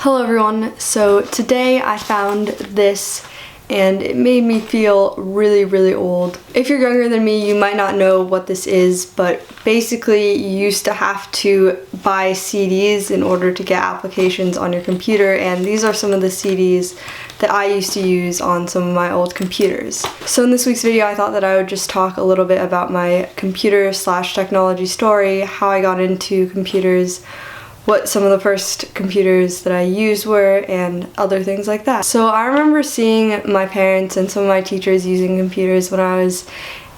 Hello everyone, so today I found this and it made me feel really old. If you're younger than me, you might not know what this is, but basically you used to have to buy CDs in order to get applications on your computer, and these are some of the CDs that I used to use on some of my old computers. So in this week's video I thought that I would just talk a little bit about my computer/technology story, how I got into computers, what some of the first computers that I used were, and other things like that. So I remember seeing my parents and some of my teachers using computers when I was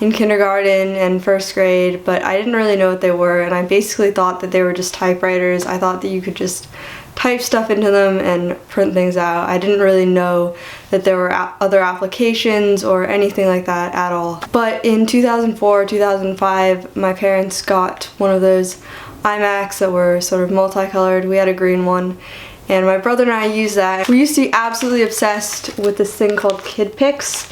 in kindergarten and first grade, but I didn't really know what they were, and I basically thought that they were just typewriters. I thought that you could just type stuff into them and print things out. I didn't really know that there were other applications or anything like that at all. But in 2004, 2005, my parents got one of those iMacs that were sort of multicolored. We had a green one, and my brother and I used that. We used to be absolutely obsessed with this thing called Pix,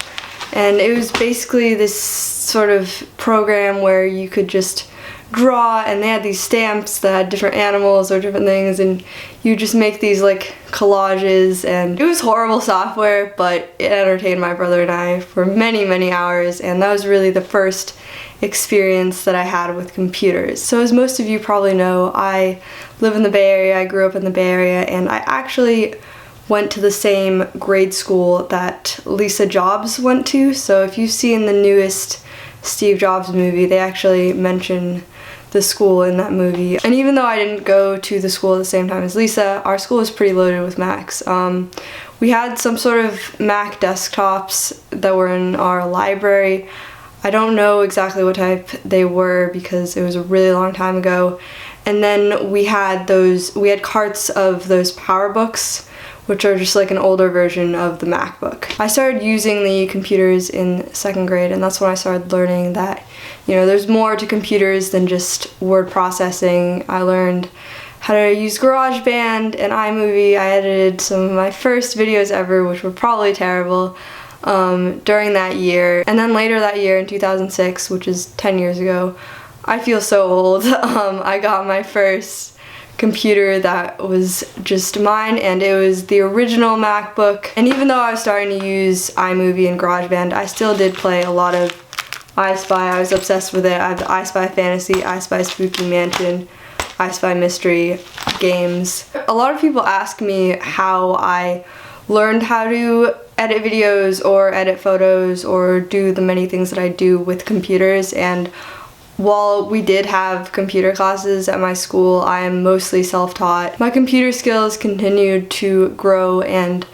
and it was basically this sort of program where you could just draw, and they had these stamps that had different animals or different things, and you just make these like collages, and it was horrible software, but it entertained my brother and I for many hours, and that was really the first experience that I had with computers. So as most of you probably know, I live in the Bay Area. I grew up in the Bay Area, and I actually went to the same grade school that Lisa Jobs went to. So if you've seen the newest Steve Jobs movie, they actually mention the school in that movie. And even though I didn't go to the school at the same time as Lisa, our school was pretty loaded with Macs. We had some sort of Mac desktops that were in our library. I don't know exactly what type they were because it was a really long time ago. And then we had carts of those PowerBooks, which are just like an older version of the MacBook. I started using the computers in second grade, and that's when I started learning that, you know, there's more to computers than just word processing. I learned how to use GarageBand and iMovie. I edited some of my first videos ever, which were probably terrible, during that year. And then later that year in 2006, which is 10 years ago, I feel so old, I got my first computer that was just mine, and it was the original MacBook. And even though I was starting to use iMovie and GarageBand, I still did play a lot of I Spy. I was obsessed with it. I have the I Spy Fantasy, I Spy Spooky Mansion, I Spy Mystery games. A lot of people ask me how I learned how to edit videos or edit photos or do the many things that I do with computers, and while we did have computer classes at my school, I am mostly self-taught. My computer skills continued to grow and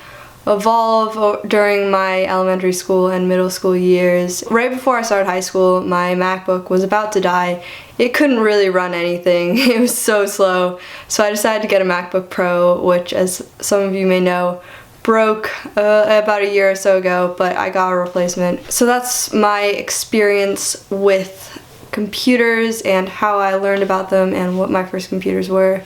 evolve during my elementary school and middle school years. Right before I started high school, my MacBook was about to die. It couldn't really run anything. It was so slow. So I decided to get a MacBook Pro, which, as some of you may know, broke about a year or so ago, but I got a replacement. So that's my experience with computers and how I learned about them and what my first computers were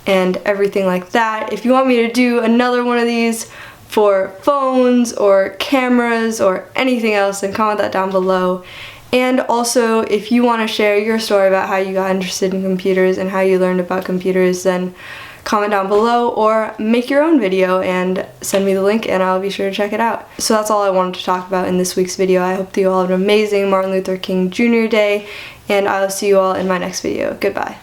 and everything like that. If you want me to do another one of these for phones or cameras or anything else, then comment that down below. And also, if you want to share your story about how you got interested in computers and how you learned about computers, then comment down below or make your own video and send me the link and I'll be sure to check it out. So that's all I wanted to talk about in this week's video. I hope that you all have an amazing Martin Luther King Jr. Day, and I'll see you all in my next video. Goodbye.